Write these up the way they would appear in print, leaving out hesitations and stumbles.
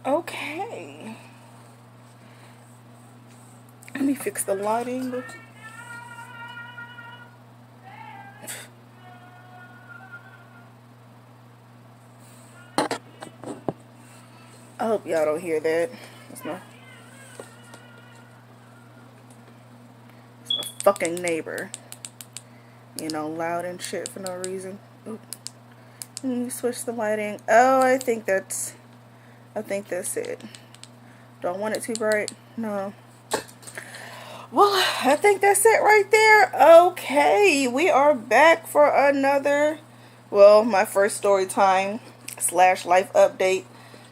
Okay. Let me fix the lighting. I hope y'all don't hear that. It's my fucking neighbor. You know, loud and shit for no reason. Oop. Let me switch the lighting. Oh, I think that's it. Do I want it too bright? No. Well, I think that's it right there. Okay, we are back for another, well, my first story time / life update.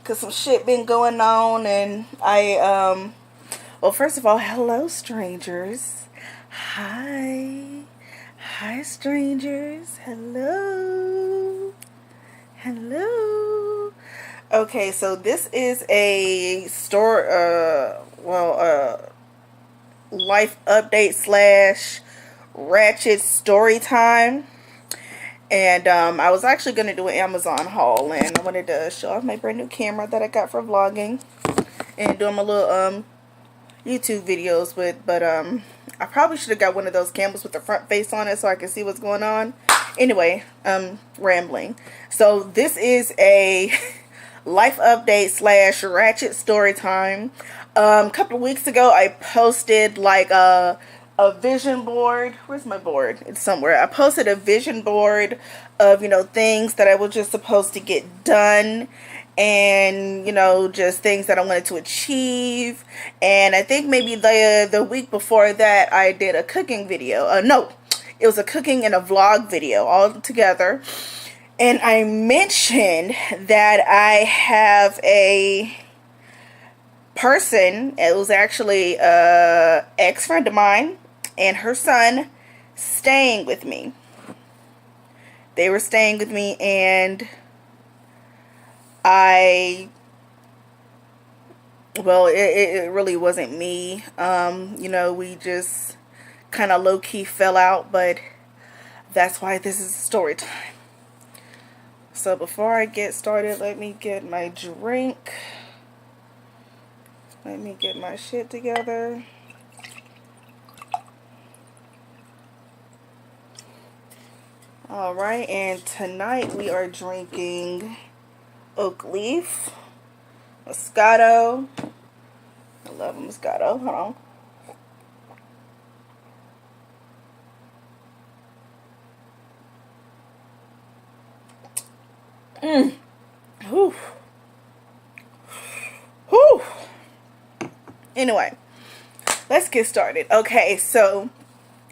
Cause some shit been going on, and well, first of all, hello strangers. Hi. Hi strangers. Hello. Hello. Okay, so this is a life update / ratchet story time. And I was actually going to do an Amazon haul, and I wanted to show off my brand new camera that I got for vlogging and doing my little YouTube videos with. But I probably should have got one of those cameras with the front face on it so I can see what's going on. Anyway, rambling. So this is a life update / ratchet story time. A couple of weeks ago, I posted like a vision board. Where's my board? It's somewhere. I posted a vision board of, you know, things that I was just supposed to get done, and, you know, just things that I wanted to achieve. And I think maybe the week before that, I did a cooking video. No, it was a cooking and a vlog video all together. And I mentioned that I have a person. It was actually a ex-friend of mine and her son staying with me. They were staying with me, and it really wasn't me. You know, we just kind of low-key fell out, but that's why this is story time. So before I get started, let me get my drink. Let me get my shit together. Alright, and tonight we are drinking oak leaf, Moscato. I love a Moscato. Hold on. Whew. Whew. Anyway, let's get started. Okay, so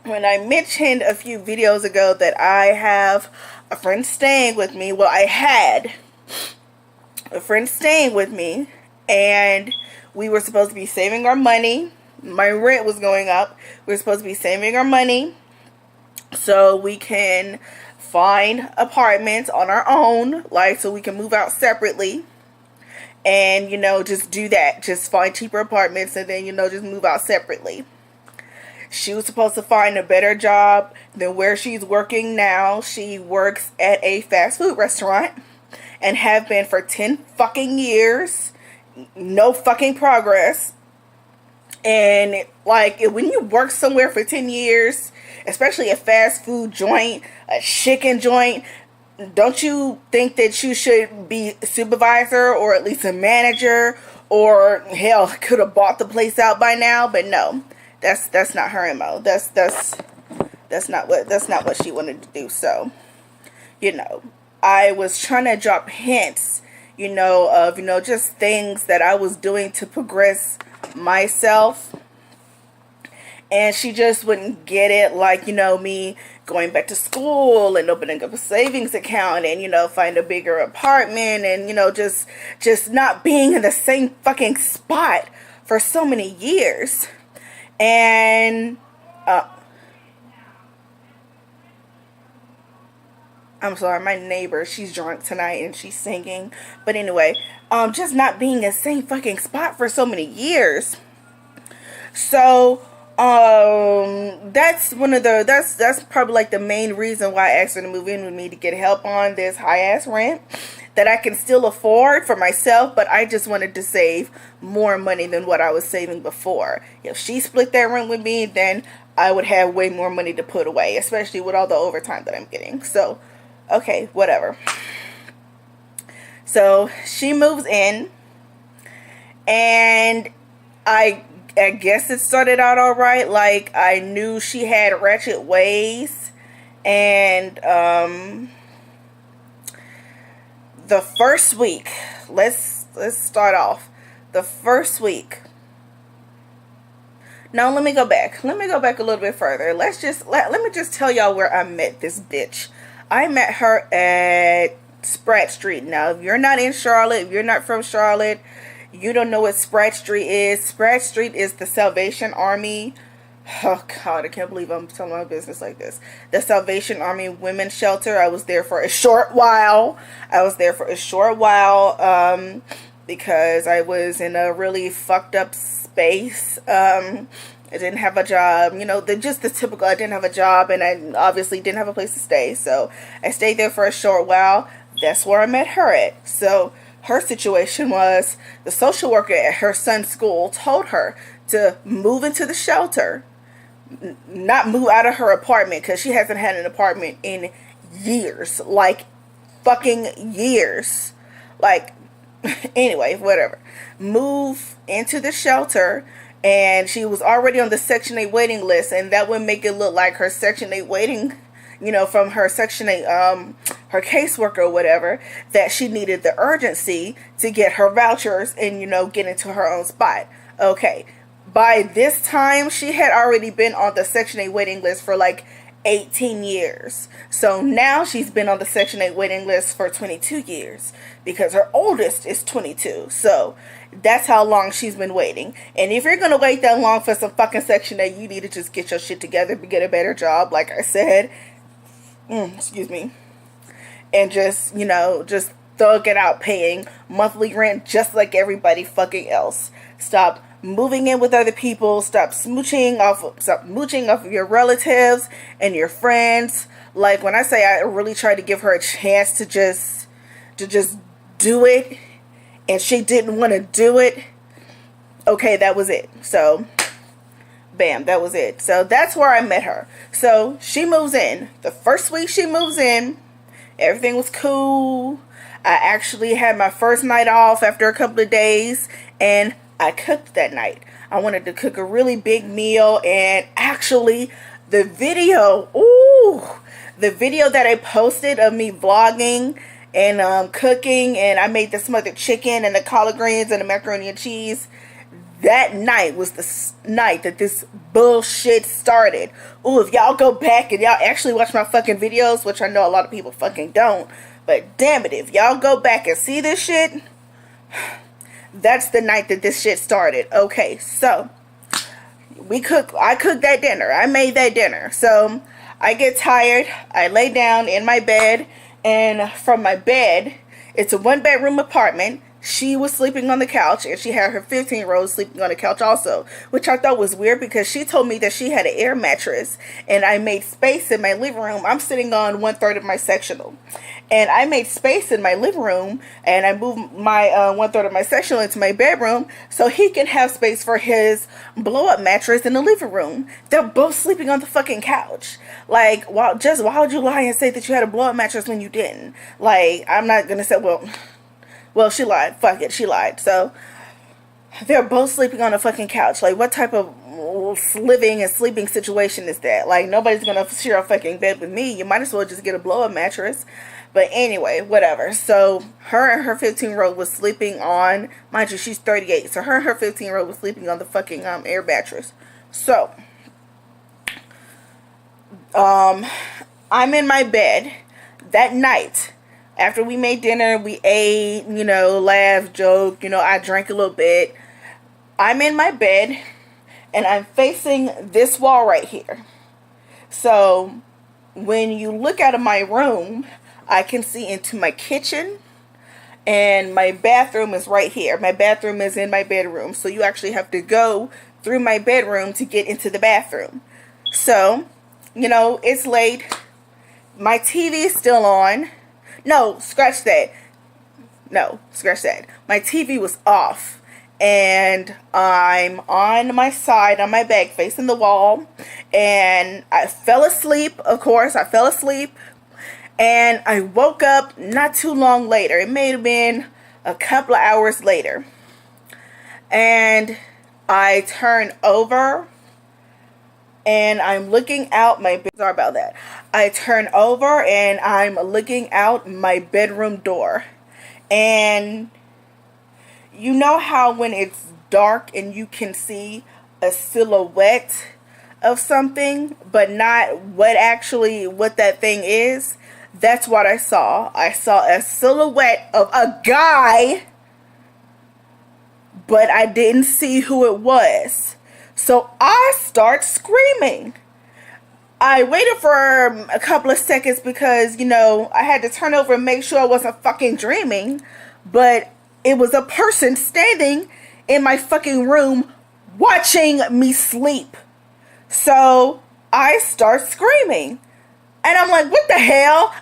when I mentioned a few videos ago that I have a friend staying with me, well, I had a friend staying with me, and we were supposed to be saving our money. My rent was going up. We were supposed to be saving our money so we can find apartments on our own, like, so we can move out separately. And, you know, just do that. Just find cheaper apartments and then, you know, just move out separately. She was supposed to find a better job than where she's working now. She works at a fast food restaurant and have been for 10 fucking years. No fucking progress. And, like, when you work somewhere for 10 years, especially a fast food joint, a chicken joint, don't you think that you should be a supervisor or at least a manager, or hell, could have bought the place out by now? But no, that's not her MO. That's not what she wanted to do. So, you know, I was trying to drop hints, you know, of, you know, just things that I was doing to progress myself. And she just wouldn't get it, like, you know, me going back to school and opening up a savings account and, you know, find a bigger apartment and, you know, just not being in the same fucking spot for so many years. And, I'm sorry, my neighbor, she's drunk tonight and she's singing. But anyway, just not being in the same fucking spot for so many years. So, that's probably like the main reason why I asked her to move in with me, to get help on this high ass rent that I can still afford for myself, but I just wanted to save more money than what I was saving before. If she split that room with me, then I would have way more money to put away, especially with all the overtime that I'm getting. So, okay, whatever. So she moves in, and I guess it started out all right. Like, I knew she had ratchet ways, and the first week, let's start off. The first week. Now let me go back. Let me go back a little bit further. Let me just tell y'all where I met this bitch. I met her at Spratt Street. Now, if you're not in Charlotte, if you're not from Charlotte, you don't know what Spratt Street is. Spratt Street is the Salvation Army. Oh God, I can't believe I'm telling my business like this. The Salvation Army Women's Shelter. I was there for a short while. Because I was in a really fucked up space. I didn't have a job. You know, just the typical, I didn't have a job, and I obviously didn't have a place to stay. So I stayed there for a short while. That's where I met her at. So her situation was, the social worker at her son's school told her to move into the shelter. Not move out of her apartment, because she hasn't had an apartment in years. Like, fucking years. Like, anyway, whatever. Move into the shelter, and she was already on the Section 8 waiting list, and that would make it look like her Section 8 waiting, you know, from her Section 8, her caseworker or whatever, that she needed the urgency to get her vouchers and, you know, get into her own spot. Okay. By this time, she had already been on the Section 8 waiting list for like 18 years. So now she's been on the Section 8 waiting list for 22 years, because her oldest is 22. So that's how long she's been waiting. And if you're going to wait that long for some fucking Section 8, you need to just get your shit together, get a better job, like I said. Excuse me. And just, you know, just thug it out paying monthly rent just like everybody fucking else. Stop moving in with other people. Stop mooching off of your relatives and your friends. Like, when I say I really tried to give her a chance to just do it, and she didn't want to do it, okay, that was it. So bam, that was it. So that's where I met her. So she moves in. The first week she moves in, everything was cool. I actually had my first night off after a couple of days, and I cooked that night. I wanted to cook a really big meal, and actually the video that I posted of me vlogging and cooking, and I made the smothered chicken and the collard greens and the macaroni and cheese, that night was the night that this bullshit started. Ooh, if y'all go back and y'all actually watch my fucking videos, which I know a lot of people fucking don't, but damn it, if y'all go back and see this shit, that's the night that this shit started. Okay, so I cooked that dinner. I made that dinner. So I get tired. I lay down in my bed, and from my bed, it's a 1-bedroom apartment. She was sleeping on the couch, and she had her 15-year-old sleeping on the couch also, which I thought was weird, because she told me that she had an air mattress, and I made space in my living room. I'm sitting on 1/3 of my sectional, and I made space in my living room, and I moved my 1/3 of my sectional into my bedroom so he can have space for his blow-up mattress in the living room. They're both sleeping on the fucking couch. Like, why would you lie and say that you had a blow-up mattress when you didn't? Like, I'm not gonna say, well, she lied. Fuck it, she lied. So they're both sleeping on a fucking couch. Like, what type of living and sleeping situation is that? Like, nobody's gonna share a fucking bed with me. You might as well just get a blow-up mattress. But anyway, whatever. So her and her 15-year-old was sleeping on, mind you, she's 38. So her and her 15-year-old was sleeping on the fucking air mattress. So I'm in my bed that night. After we made dinner, we ate, you know, laughed, joked, you know, I drank a little bit. I'm in my bed, and I'm facing this wall right here. So when you look out of my room, I can see into my kitchen, and my bathroom is right here. My bathroom is in my bedroom, so you actually have to go through my bedroom to get into the bathroom. So, you know, it's late. My TV is still on. No, scratch that. No, scratch that. My TV was off. And I'm on my side, on my back, facing the wall. And I fell asleep, of course. I fell asleep. And I woke up not too long later. It may have been a couple of hours later. And I turn over. And I'm looking out my... Sorry about that. I turn over and I'm looking out my bedroom door. And... you know how when it's dark and you can see a silhouette of something, but not what that thing is? That's what I saw. I saw a silhouette of a guy, but I didn't see who it was. So I start screaming. I waited for a couple of seconds because, you know, I had to turn over and make sure I wasn't fucking dreaming. But it was a person standing in my fucking room watching me sleep. So I start screaming. And I'm like, what the hell?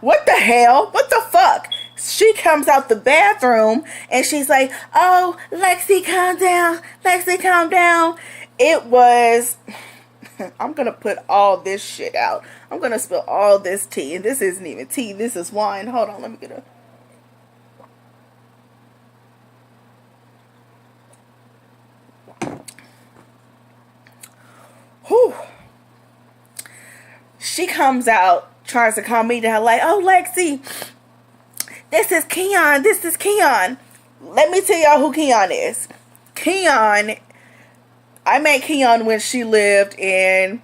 What the hell? What the fuck? She comes out the bathroom and she's like, oh, Lexi, calm down. Lexi, calm down. It was... I'm going to put all this shit out. I'm going to spill all this tea. And this isn't even tea. This is wine. Hold on. Let me get a... Whew. She comes out, tries to calm me down, like, oh, Lexi, this is Keon. This is Keon. Let me tell y'all who Keon is. Keon, I met Keon when she lived in,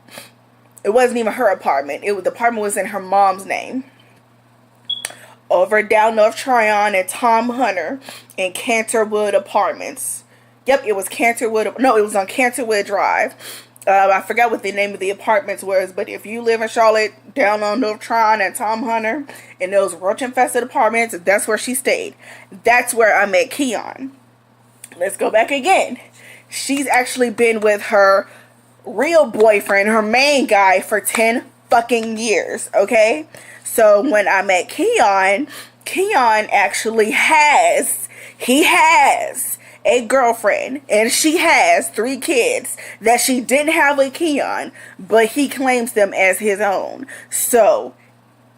it wasn't even her apartment. The apartment was in her mom's name. Over down North Tryon and Tom Hunter in Canterwood Apartments. Yep, it was Canterwood. No, it was on Canterwood Drive. I forgot what the name of the apartments was, but if you live in Charlotte, down on North Tryon and Tom Hunter, in those roach-infested apartments, that's where she stayed. That's where I met Keon. Let's go back again. She's actually been with her real boyfriend, her main guy, for 10 fucking years, okay? So when I met Keon, Keon actually has a girlfriend, and she has 3 kids that she didn't have with Keon, but he claims them as his own. So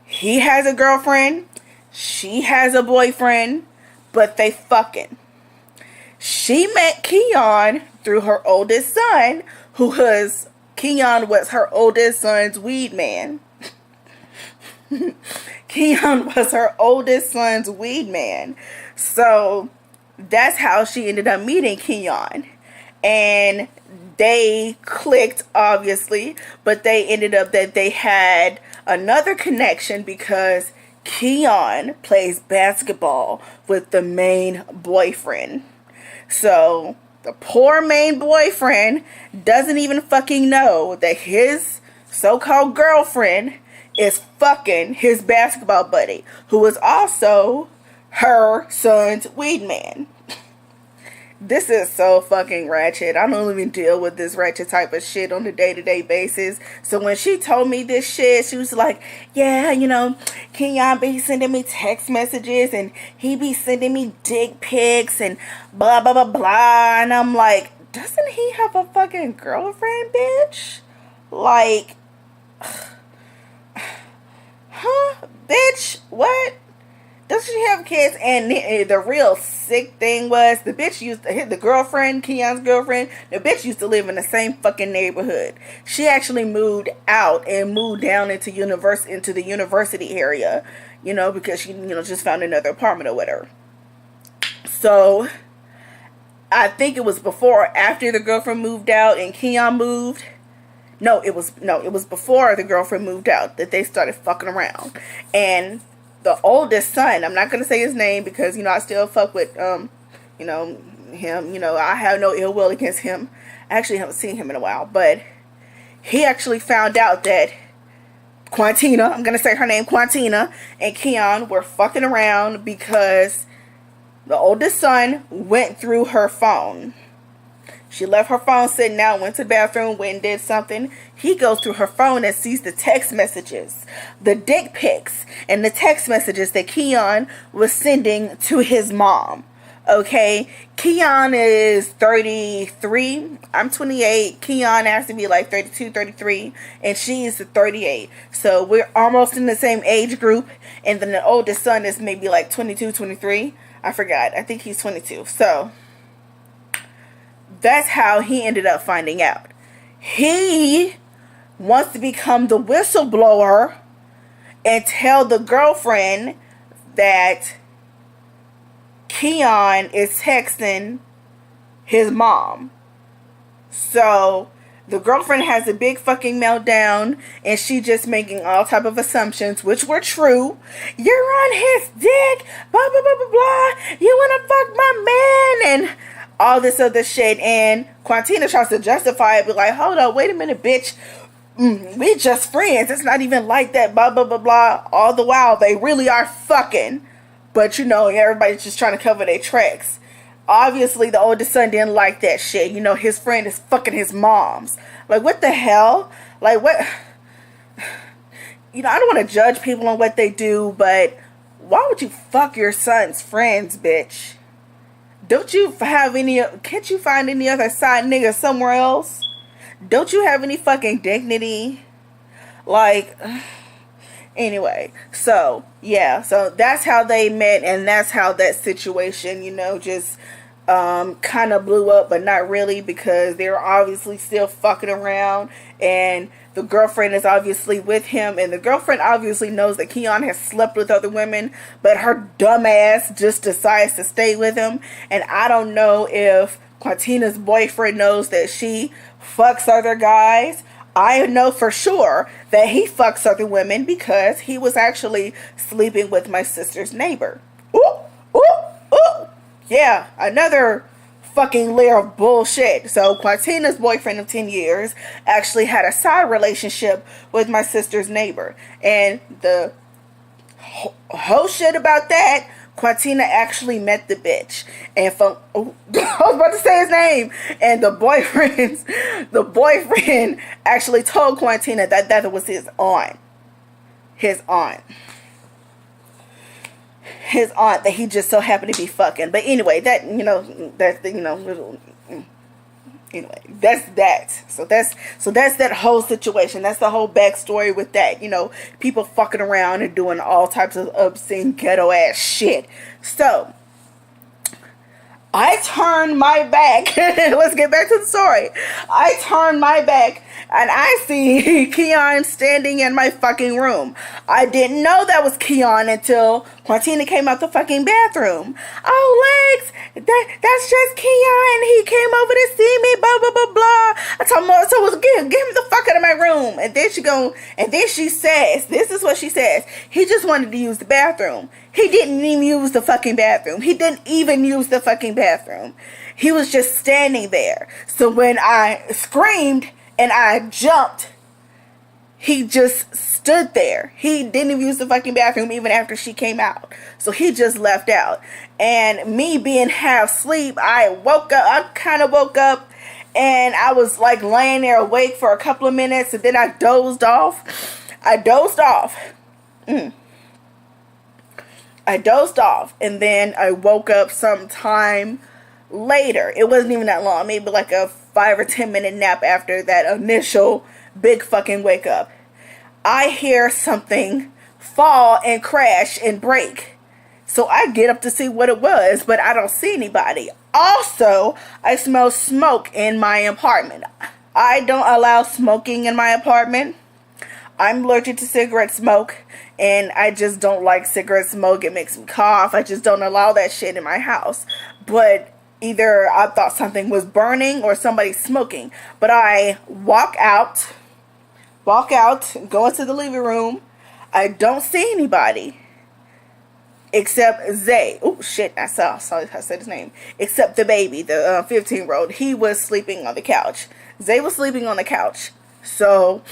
he has a girlfriend, she has a boyfriend, but they fucking. She met Keon through her oldest son, Keon was her oldest son's weed man. Keon was her oldest son's weed man. So that's how she ended up meeting Keon. And they clicked, obviously, but they ended up that they had another connection because Keon plays basketball with the main boyfriend. So the poor main boyfriend doesn't even fucking know that his so-called girlfriend is fucking his basketball buddy, who is also her son's weed man. This is so fucking ratchet. I don't even deal with this ratchet type of shit on a day-to-day basis. So when she told me this shit, she was like, yeah, you know, Keon be sending me text messages and he be sending me dick pics and blah, blah, blah, blah. And I'm like, doesn't he have a fucking girlfriend, bitch? Like, huh? Bitch, what? Doesn't she have kids? And the real sick thing was the bitch used to hit the girlfriend, Keon's girlfriend. The bitch used to live in the same fucking neighborhood. She actually moved out and moved down into the university area, you know, because she, you know, just found another apartment or whatever. So I think it was before or after the girlfriend moved out and Keon moved. No, it was before the girlfriend moved out that they started fucking around. And the oldest son, I'm not going to say his name because, you know, I still fuck with, you know, him. You know, I have no ill will against him. I actually haven't seen him in a while. But he actually found out that Quantina, I'm going to say her name, Quantina, and Keon were fucking around because the oldest son went through her phone. She left her phone sitting out, went to the bathroom, went and did something. He goes through her phone and sees the text messages, the dick pics, and the text messages that Keon was sending to his mom. Okay, Keon is 33. I'm 28. Keon has to be like 32, 33, and she's 38. So we're almost in the same age group. And then the oldest son is maybe like 22, 23. I forgot. I think he's 22. So that's how he ended up finding out. He wants to become the whistleblower and tell the girlfriend that Keon is texting his mom. So the girlfriend has a big fucking meltdown, and she just making all type of assumptions, which were true. You're on his dick, blah blah blah blah blah. You wanna fuck my man, and all this other shit. And Quantina tries to justify it, be like, hold up, wait a minute, bitch. We just friends. It's not even like that, blah blah blah blah. All the while they really are fucking. But, you know, everybody's just trying to cover their tracks. Obviously, the oldest son didn't like that shit. You know, his friend is fucking his mom's. Like, what the hell? Like, what? You know, I don't want to judge people on what they do, but why would you fuck your son's friends, bitch? Don't you have any... Can't you find any other side nigga somewhere else? Don't you have any fucking dignity? Like... Anyway, so, yeah, so that's how they met, and that's how that situation, you know, just kind of blew up, but not really, because they're obviously still fucking around, and the girlfriend is obviously with him, and the girlfriend obviously knows that Keon has slept with other women, but her dumb ass just decides to stay with him, and I don't know if Quantina's boyfriend knows that she fucks other guys. I know for sure that he fucks other women because he was actually sleeping with my sister's neighbor. Ooh, ooh, ooh. Yeah, another fucking layer of bullshit. So Quantina's boyfriend of 10 years actually had a side relationship with my sister's neighbor. And the whole shit about that, Quantina actually met the bitch, and I was about to say his name, and the boyfriend actually told Quantina that was his aunt, that he just so happened to be fucking. But anyway, that, you know, that's the, you know, little, anyway, that's that. So that's that whole situation. That's the whole backstory with that. You know, people fucking around and doing all types of obscene ghetto ass shit. So I turned my back. Let's get back to the story. I turned my back and I see Keon standing in my fucking room. I didn't know that was Keon until Quantina came out the fucking bathroom. Oh, Lex, that's just Keon. He came over to see me, blah, blah, blah, blah. I told him, so get him the fuck out of my room. And then she says, this is what she says. He just wanted to use the bathroom. He didn't even use the fucking bathroom. He didn't even use the fucking bathroom. He was just standing there. So when I screamed and I jumped, he just stood there. He didn't even use the fucking bathroom even after she came out. So he just left out. And me being half asleep, I kind of woke up and I was like laying there awake for a couple of minutes, and then I dozed off. I dozed off, and then I woke up sometime later. It wasn't even that long, maybe like a 5 or 10 minute nap after that initial big fucking wake up. I hear something fall and crash and break. So I get up to see what it was, but I don't see anybody. Also, I smell smoke in my apartment. I don't allow smoking in my apartment. I'm allergic to cigarette smoke, and I just don't like cigarette smoke. It makes me cough. I just don't allow that shit in my house. But either I thought something was burning or somebody smoking. But I walk out, go into the living room. I don't see anybody except Zay. Oh shit, I said his name. Except the baby, the 15-year-old. He was sleeping on the couch. Zay was sleeping on the couch. So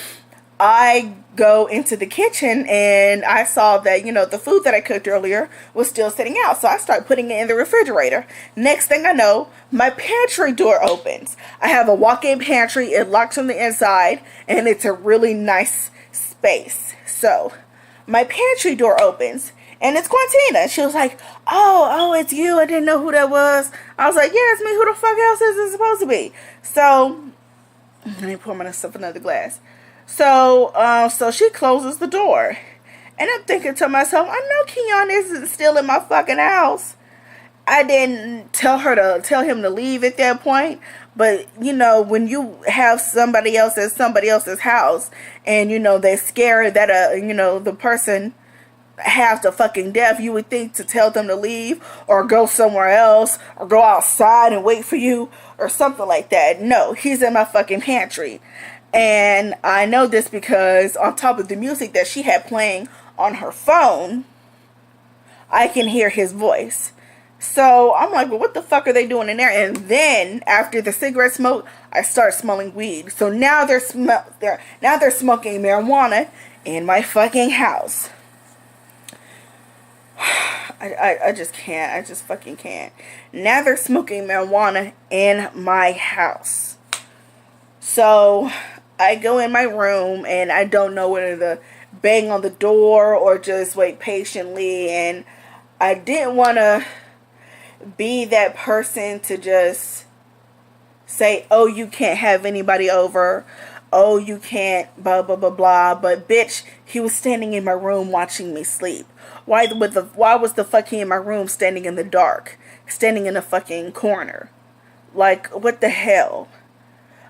I go into the kitchen and I saw that, the food that I cooked earlier was still sitting out. So I start putting it in the refrigerator. Next thing I know, my pantry door opens. I have a walk-in pantry. It locks from the inside and it's a really nice space. So my pantry door opens and it's Quantina. She was like, oh, it's you. I didn't know who that was. I was like, yeah, it's me. Who the fuck else is it supposed to be? So let me pour myself another glass. So she closes the door. And I'm thinking to myself, I know Keon isn't still in my fucking house. I didn't tell him to leave at that point. But, when you have somebody else at somebody else's house and, they're scared that, the person half to fucking death, you would think to tell them to leave or go somewhere else or go outside and wait for you or something like that. No, he's in my fucking pantry. And I know this because on top of the music that she had playing on her phone, I can hear his voice. So I'm like, well, what the fuck are they doing in there? And then after the cigarette smoke, I start smelling weed. So now they're smoking marijuana in my fucking house. I just can't. I just fucking can't. Now they're smoking marijuana in my house. So I go in my room and I don't know whether to bang on the door or just wait patiently. And I didn't want to be that person to just say, oh, you can't have anybody over. Oh, you can't blah, blah, blah, blah. But bitch, he was standing in my room watching me sleep. Why was the fuck he in my room standing in the dark? Standing in a fucking corner? Like, what the hell?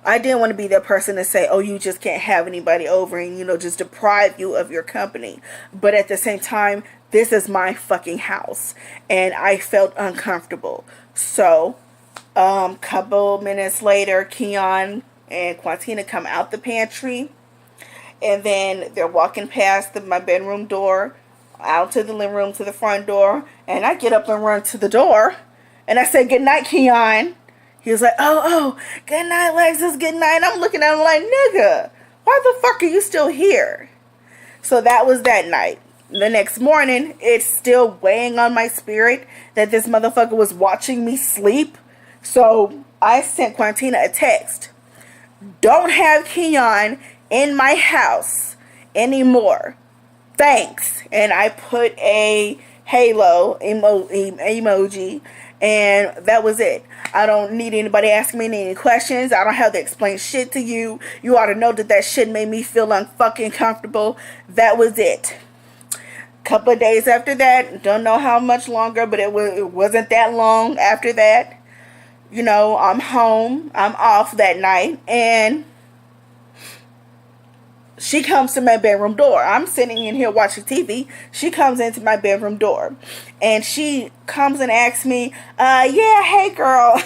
I didn't want to be that person to say, oh, you just can't have anybody over and, just deprive you of your company. But at the same time, this is my fucking house. And I felt uncomfortable. So, couple minutes later, Keon and Quantina come out the pantry. And then they're walking past my bedroom door, out to the living room, to the front door. And I get up and run to the door. And I say, good night, Keon. He was like, oh, good night, Lexus, good night. I'm looking at him like, nigga, why the fuck are you still here? So that was that night. The next morning, it's still weighing on my spirit that this motherfucker was watching me sleep. So I sent Quantina a text. Don't have Keon in my house anymore. Thanks. And I put a halo emoji. And that was it. I don't need anybody asking me any questions. I don't have to explain shit to you. You ought to know that shit made me feel unfucking comfortable. That was it. Couple of days after that, don't know how much longer, but it wasn't that long after that. I'm home. I'm off that night. And she comes to my bedroom door. I'm sitting in here watching TV. She comes into my bedroom door. And she comes and asks me, yeah, hey girl,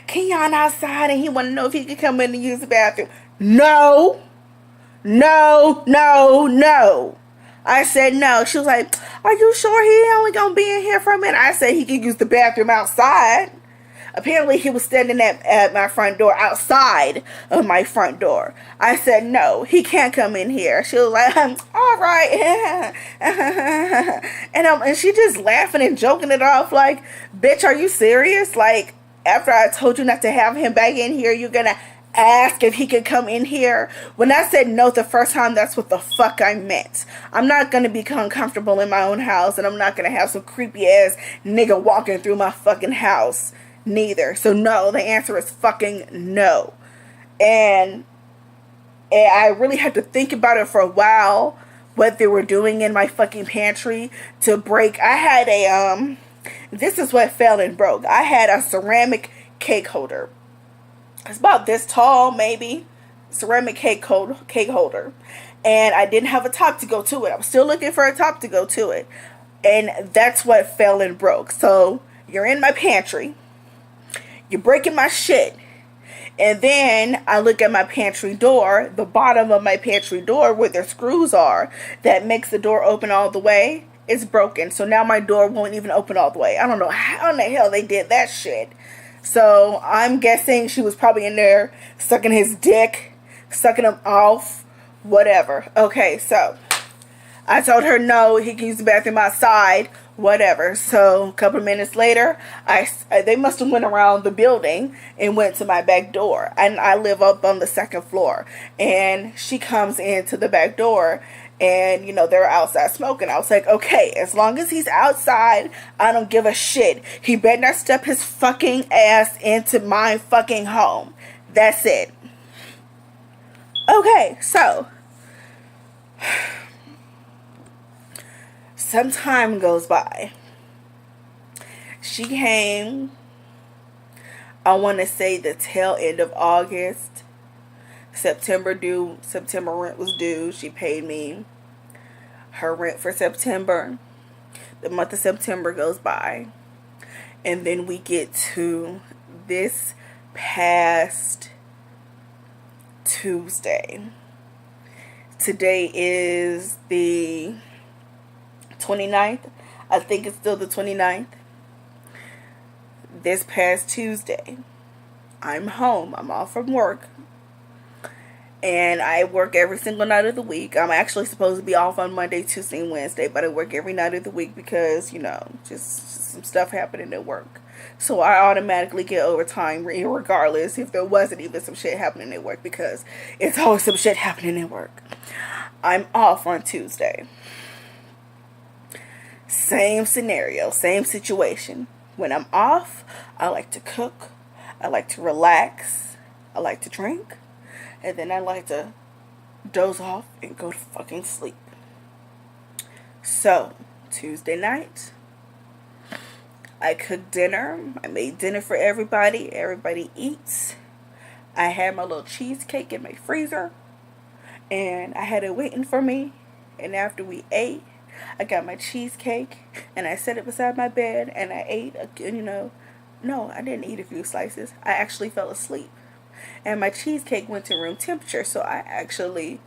Keon outside and he want to know if he could come in and use the bathroom. No. I said no. She was like, are you sure he only gonna be in here for a minute? I said he could use the bathroom outside. Apparently he was standing at my front door, outside of my front door. I said, no, he can't come in here. She was like, all right. And she just laughing and joking it off like, bitch, are you serious? Like, after I told you not to have him back in here, you're going to ask if he could come in here? When I said no the first time, that's what the fuck I meant. I'm not going to become comfortable in my own house, and I'm not going to have some creepy ass nigga walking through my fucking house. Neither. So no, the answer is fucking no. And I really had to think about it for a while, what they were doing in my fucking pantry to break. I had this is what fell and broke. I had a ceramic cake holder. It's about this tall, maybe. Ceramic cake holder. And I didn't have a top to go to it. I was still looking for a top to go to it. And that's what fell and broke. So you're in my pantry. You're breaking my shit. And then I look at my pantry door, the bottom of my pantry door where the screws are that makes the door open all the way. It's broken. So now my door won't even open all the way. I don't know how in the hell they did that shit. So I'm guessing she was probably in there sucking his dick, sucking him off, Whatever. Okay, so I told her no, he can use the bathroom outside, whatever. So a couple of minutes later, they must have went around the building and went to my back door. And I live up on the second floor. And she comes into the back door and, you know, they're outside smoking. I was like, okay, as long as he's outside, I don't give a shit. He better not step his fucking ass into my fucking home. That's it. Okay, so some time goes by. She came, I want to say the tail end of August. September rent was due. She paid me her rent for September. The month of September goes by. And then we get to this past Tuesday. Today is the 29th. I think it's still the 29th. This past Tuesday, I'm home. I'm off from work. And I work every single night of the week. I'm actually supposed to be off on Monday, Tuesday, and Wednesday. But I work every night of the week because, you know, just some stuff happening at work. So I automatically get overtime regardless if there wasn't even some shit happening at work. Because it's always some shit happening at work. I'm off on Tuesday. Same scenario, same situation. When I'm off, I like to cook, I like to relax, I like to drink, and then I like to doze off and go to fucking sleep. So, Tuesday night, I cooked dinner. I made dinner for everybody. Everybody eats. I had my little cheesecake in my freezer, and I had it waiting for me. And after we ate, I got my cheesecake and I set it beside my bed and I ate, no, I didn't eat a few slices. I actually fell asleep. And my cheesecake went to room temperature, so I actually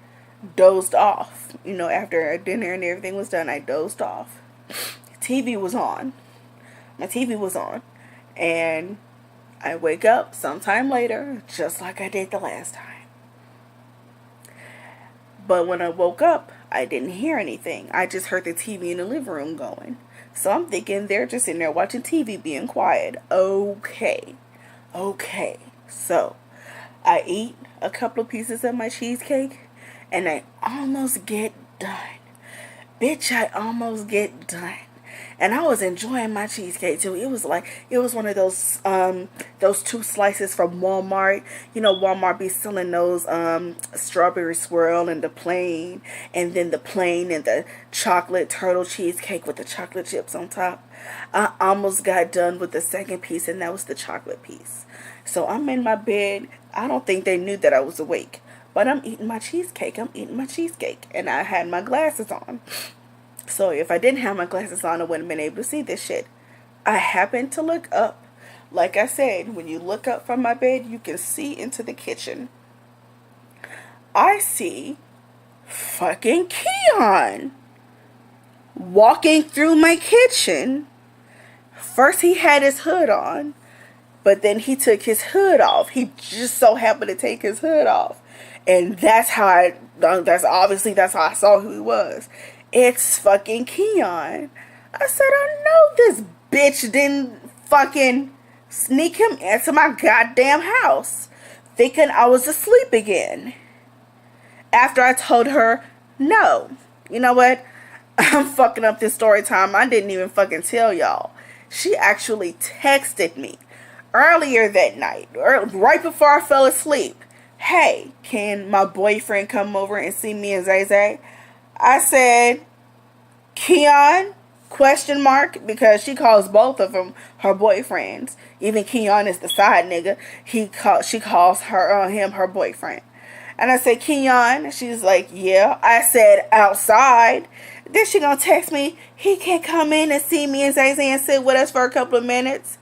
dozed off. You know, after dinner and everything was done, I dozed off. TV was on. My TV was on. And I wake up sometime later, just like I did the last time. But when I woke up, I didn't hear anything. I just heard the TV in the living room going. So I'm thinking they're just in there watching TV, being quiet. Okay. So I eat a couple of pieces of my cheesecake, and I almost get done. Bitch, I almost get done. And I was enjoying my cheesecake too. It was one of those 2 slices from Walmart. You know, Walmart be selling those strawberry swirl and the plain, and then the plain and the chocolate turtle cheesecake with the chocolate chips on top. I almost got done with the second piece, and that was the chocolate piece. So I'm in my bed. I don't think they knew that I was awake, but I'm eating my cheesecake. And I had my glasses on. So if I didn't have my glasses on, I wouldn't have been able to see this shit. I happened to look up. Like I said, when you look up from my bed, you can see into the kitchen. I see fucking Keon walking through my kitchen. First he had his hood on, but then he took his hood off. He just so happened to take his hood off. And that's how I saw who he was. It's fucking Keon. I said, I know this bitch didn't fucking sneak him into my goddamn house, thinking I was asleep again. After I told her, no. You know what? I'm fucking up this story time. I didn't even fucking tell y'all. She actually texted me earlier that night, right before I fell asleep. Hey, can my boyfriend come over and see me and Zay Zay? I said, Keon, ? Because she calls both of them her boyfriends. Even Keon is the side nigga. She calls him her boyfriend. And I said, Keon. She's like, yeah. I said, outside. Then she gonna text me, he can't come in and see me and Zay Zay and sit with us for a couple of minutes.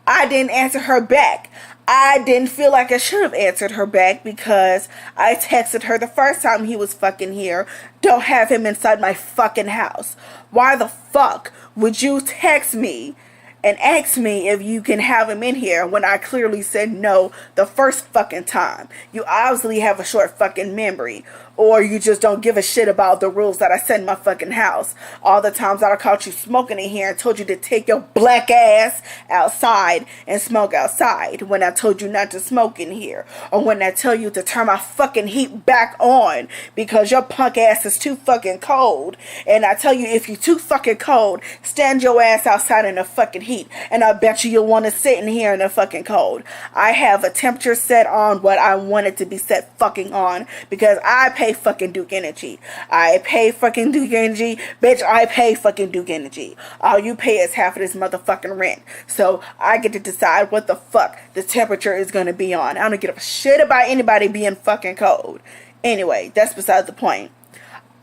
I didn't answer her back. I didn't feel like I should have answered her back because I texted her the first time he was fucking here, don't have him inside my fucking house. Why the fuck would you text me and ask me if you can have him in here when I clearly said no the first fucking time? You obviously have a short fucking memory. or you just don't give a shit about the rules that I set in my fucking house. All the times that I caught you smoking in here and told you to take your black ass outside and smoke outside when I told you not to smoke in here, or when I tell you to turn my fucking heat back on because your punk ass is too fucking cold, and I tell you, if you're too fucking cold, stand your ass outside in the fucking heat, and I bet you'll want to sit in here in the fucking cold. I have a temperature set on what I want it to be set fucking on, because I pay fucking Duke Energy. I pay fucking Duke Energy. Bitch, I pay fucking Duke Energy. All you pay is half of this motherfucking rent. So I get to decide what the fuck the temperature is going to be on. I don't give a shit about anybody being fucking cold. Anyway, that's beside the point.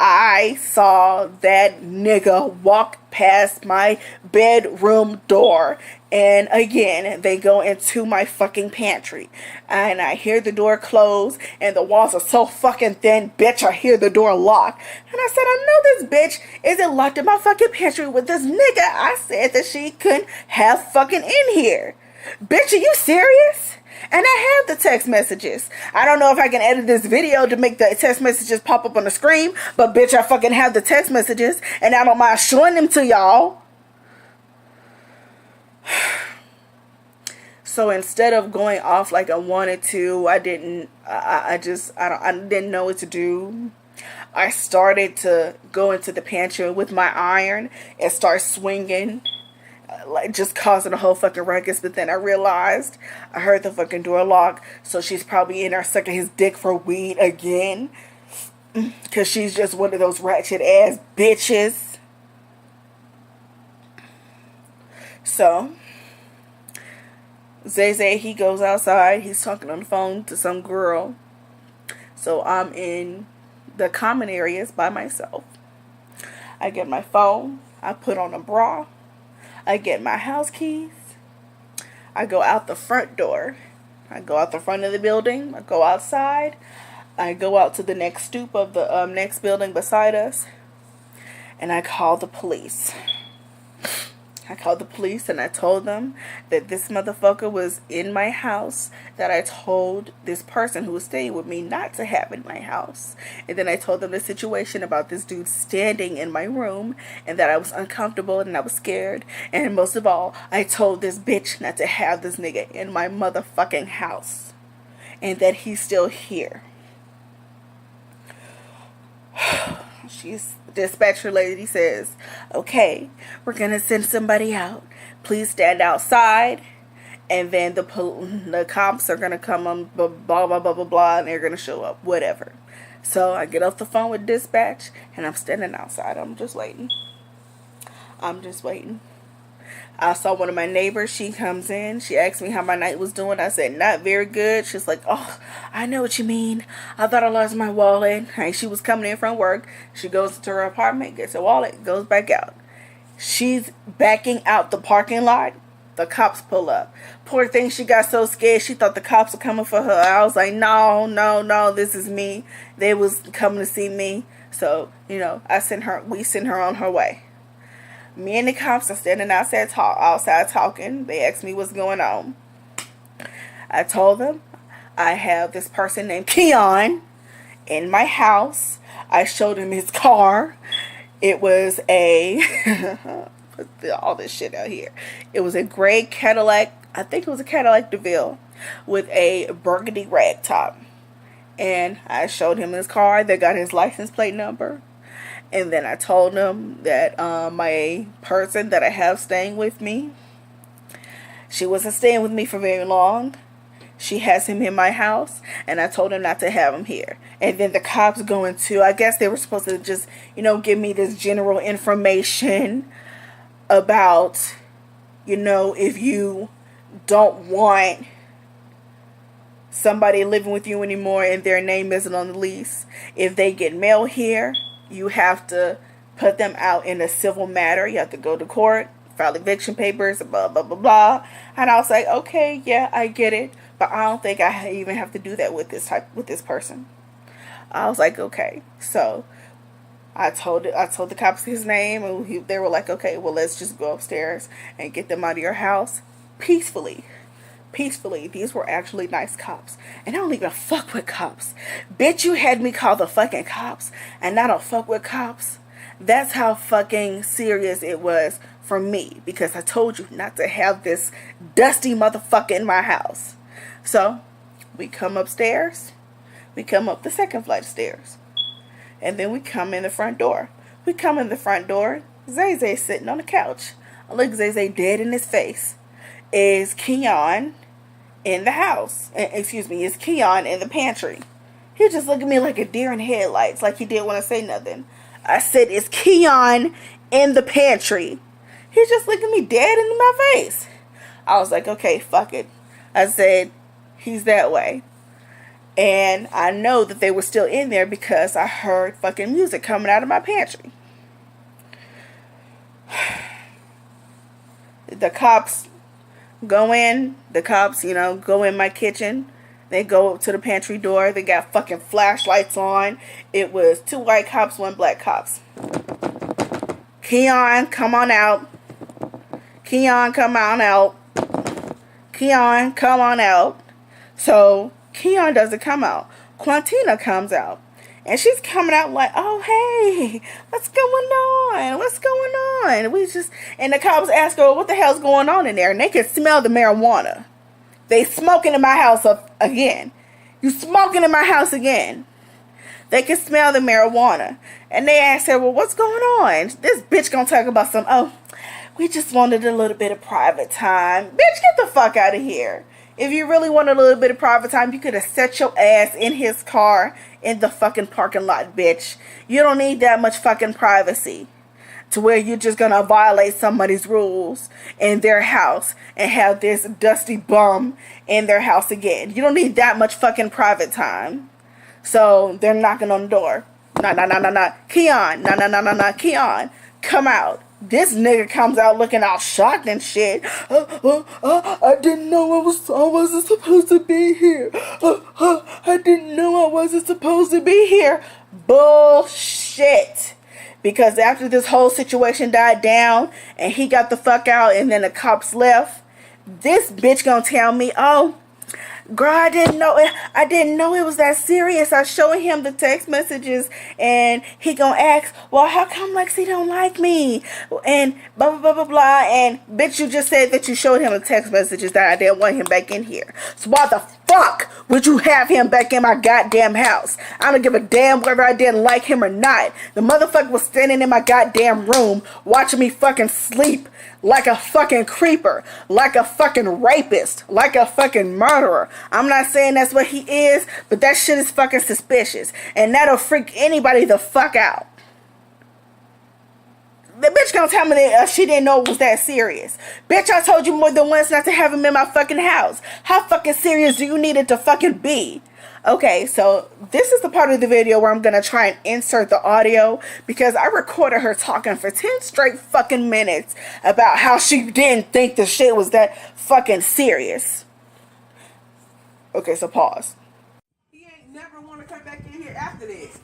I saw that nigga walk past my bedroom door, and again, they go into my fucking pantry, and I hear the door close, and the walls are so fucking thin, bitch, I hear the door lock, and I said, I know this bitch isn't locked in my fucking pantry with this nigga I said that she couldn't have fucking in here. Bitch, are you serious? And I have the text messages. I don't know if I can edit this video to make the text messages pop up on the screen, but bitch, I fucking have the text messages, and I don't mind showing them to y'all. So instead of going off like I wanted to, I didn't know what to do. I started to go into the pantry with my iron and start swinging, like just causing a whole fucking ruckus. But then I realized I heard the fucking door lock, so she's probably in there sucking his dick for weed again, because she's just one of those ratchet ass bitches. So Zay, he goes outside, he's talking on the phone to some girl. So I'm in the common areas by myself. I get my phone, I put on a bra, I get my house keys, I go out the front door, I go out the front of the building, I go outside, I go out to the next stoop of the next building beside us, and I call the police. I called the police and I told them that this motherfucker was in my house, that I told this person who was staying with me not to have in my house. And then I told them the situation about this dude standing in my room, and that I was uncomfortable and I was scared. And most of all, I told this bitch not to have this nigga in my motherfucking house, and that he's still here. She's dispatcher lady says, okay, we're gonna send somebody out, please stand outside, and then the cops are gonna come on, blah blah blah blah blah, and they're gonna show up, whatever. So I get off the phone with dispatch, and I'm standing outside. I'm just waiting. I saw one of my neighbors. She comes in. She asked me how my night was doing. I said, not very good. She's like, oh, I know what you mean. I thought I lost my wallet. And she was coming in from work. She goes to her apartment, gets her wallet, goes back out. She's backing out the parking lot. The cops pull up. Poor thing, she got so scared. She thought the cops were coming for her. I was like, no, this is me. They was coming to see me. So, we sent her on her way. Me and the cops are standing outside talking. They asked me what's going on. I told them I have this person named Keon in my house. I showed him his car. It was put all this shit out here. It was a gray Cadillac. I think it was a Cadillac DeVille with a burgundy rag top. And I showed him his car. They got his license plate number. And then I told him that my person that I have staying with me, she wasn't staying with me for very long. She has him in my house, and I told him not to have him here. And then the cops go into, I guess they were supposed to just, give me this general information about, if you don't want somebody living with you anymore and their name isn't on the lease, if they get mail here, you have to put them out in a civil matter. You have to go to court, file eviction papers, blah, blah, blah, blah. And I was like, okay, yeah, I get it. But I don't think I even have to do that with this person. I was like, okay. So I told the cops his name, and they were like, okay, well, let's just go upstairs and get them out of your house peacefully. peacefully. These were actually nice cops. And I don't even fuck with cops. Bitch, you had me call the fucking cops. And I don't fuck with cops. That's how fucking serious it was for me. Because I told you not to have this dusty motherfucker in my house. So, we come upstairs. We come up the second flight of stairs. And then we come in the front door. We come in the front door. Zay Zay sitting on the couch. I look Zay Zay dead in his face. Is Keon in the house? Is Keon in the pantry? He just looked at me like a deer in headlights, like he didn't want to say nothing. I said, is Keon in the pantry? He just looked at me dead in my face. I was like, okay, fuck it. I said, he's that way. And I know that they were still in there because I heard fucking music coming out of my pantry. The cops go in. The cops, go in my kitchen. They go up to the pantry door. They got fucking flashlights on. It was 2 white cops, 1 black cops. Keon, come on out. Keon, come on out. Keon, come on out. So Keon doesn't come out. Quantina comes out. And she's coming out like, oh, hey, what's going on? What's going on? And the cops ask her, what the hell's going on in there? And they can smell the marijuana. They smoking in my house again. You smoking in my house again. They can smell the marijuana. And they ask her, well, what's going on? This bitch gonna talk about we just wanted a little bit of private time. Bitch, get the fuck out of here. If you really wanted a little bit of private time, you could have set your ass in his car in the fucking parking lot, bitch. You don't need that much fucking privacy to where you're just gonna violate somebody's rules in their house and have this dusty bum in their house again. You don't need that much fucking private time. So they're knocking on the door. Nah. Keon, nah. Keon, come out. This nigga comes out looking all shocked and shit. I didn't know I wasn't supposed to be here. I didn't know I wasn't supposed to be here. Bullshit. Because after this whole situation died down and he got the fuck out and then the cops left, this bitch gonna tell me, oh, girl, I didn't know it was that serious. I showed him the text messages and he gonna ask, well, how come Lexi don't like me? And blah, blah, blah, blah, blah. And bitch, you just said that you showed him the text messages that I didn't want him back in here. So why the fuck would you have him back in my goddamn house? I don't give a damn whether I didn't like him or not. The motherfucker was standing in my goddamn room watching me fucking sleep like a fucking creeper, like a fucking rapist, like a fucking murderer. I'm not saying that's what he is, but that shit is fucking suspicious. And that'll freak anybody the fuck out. The bitch gonna tell me that she didn't know it was that serious. Bitch, I told you more than once not to have him in my fucking house. How fucking serious do you need it to fucking be? Okay, so this is the part of the video where I'm going to try and insert the audio because I recorded her talking for 10 straight fucking minutes about how she didn't think the shit was that fucking serious. Okay, so pause. He ain't never want to come back in here after this.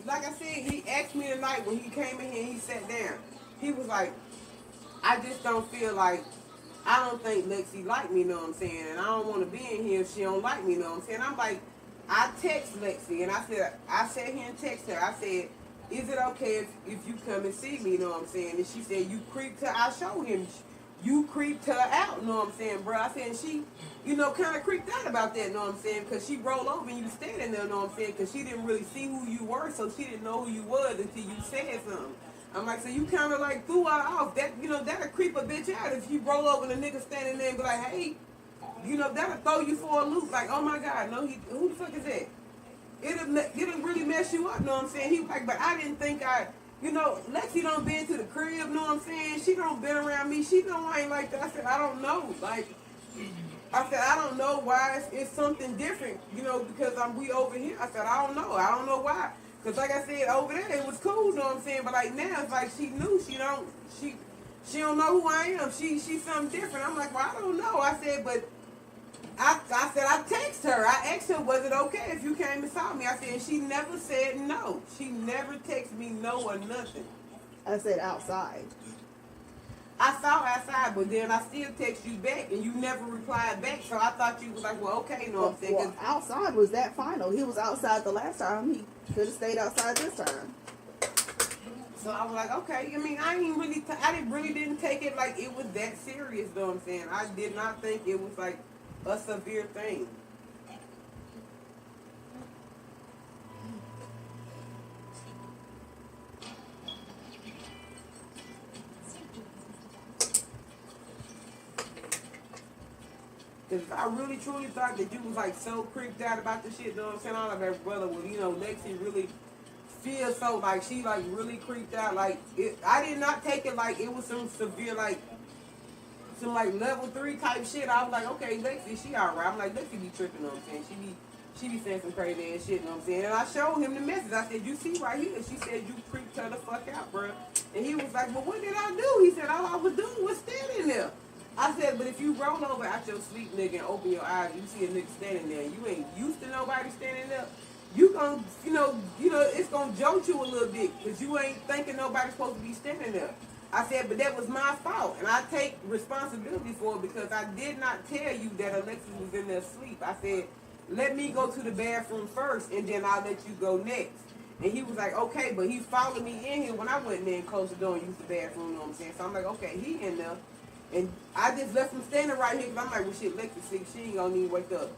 Like I said, he asked me tonight when he came in here and he sat down. He was like, I just don't feel like, I don't think Lexi like me, know what I'm saying? And I don't want to be in here if she don't like me, know what I'm saying? I'm like, I text Lexi and I sat here and text her. I said, is it okay if you come and see me, you know what I'm saying? And she said, you creeped her. I showed him, you creeped her out, you know what I'm saying, bro? I said, and she, kind of creeped out about that, you know what I'm saying? Because she rolled over and you standing there, you know what I'm saying? Because she didn't really see who you were, so she didn't know who you was until you said something. I'm like, so you kind of like threw her off. That, that'll creep a bitch out if you roll over and the nigga standing there and be like, hey, that'll throw you for a loop. Like, oh my God, no, who the fuck is that? It'll really mess you up, know what I'm saying? He was like, but I didn't think Lexi don't been to the crib, know what I'm saying? She don't been around me. She know I ain't like that. I said, I don't know. Like, I said, I don't know why it's something different, because we over here. I said, I don't know. I don't know why. Because like I said, over there, it was cool, you know what I'm saying? But like now, it's like she knew. She don't know who I am. She's something different. I'm like, well, I don't know. I said, but I said, I text her. I asked her, was it okay if you came and saw me? I said, and she never said no. She never texted me no or nothing. I said outside. I saw outside, but then I still text you back, and you never replied back. So I thought you was like, well, okay, you know what I'm saying? Well, outside was that final. He was outside the last time. He could have stayed outside this time. So I was like, okay. I mean, I didn't take it like it was that serious, though. I'm saying I did not think it was like a severe thing. Cause I really truly thought that you was like so creeped out about the shit, you know what I'm saying? I was like, brother, well, you know, Lexi really feels so like she like really creeped out. Like I did not take it like it was some severe like some like level 3 type shit. I was like, okay, Lexi, she alright. I'm like, Lexi be tripping, you know what I'm saying? She be saying some crazy ass shit, you know what I'm saying? And I showed him the message. I said, you see right here. She said, you creeped her the fuck out, bro. And he was like, well, what did I do? He said, all I was doing was standing there. I said, but if you roll over out your sleep, nigga, and open your eyes, you see a nigga standing there, and you ain't used to nobody standing there, you gon', you know, it's gonna jolt you a little bit, because you ain't thinking nobody's supposed to be standing there. I said, but that was my fault, and I take responsibility for it, because I did not tell you that Alexis was in there asleep. I said, let me go to the bathroom first, and then I'll let you go next. And he was like, okay, but he followed me in here when I went in there and closed the door and used the bathroom, you know what I'm saying? So I'm like, okay, he in there. And I just left him standing right here because I'm like, well, shit, Lexi sick. She ain't gonna need to wake up.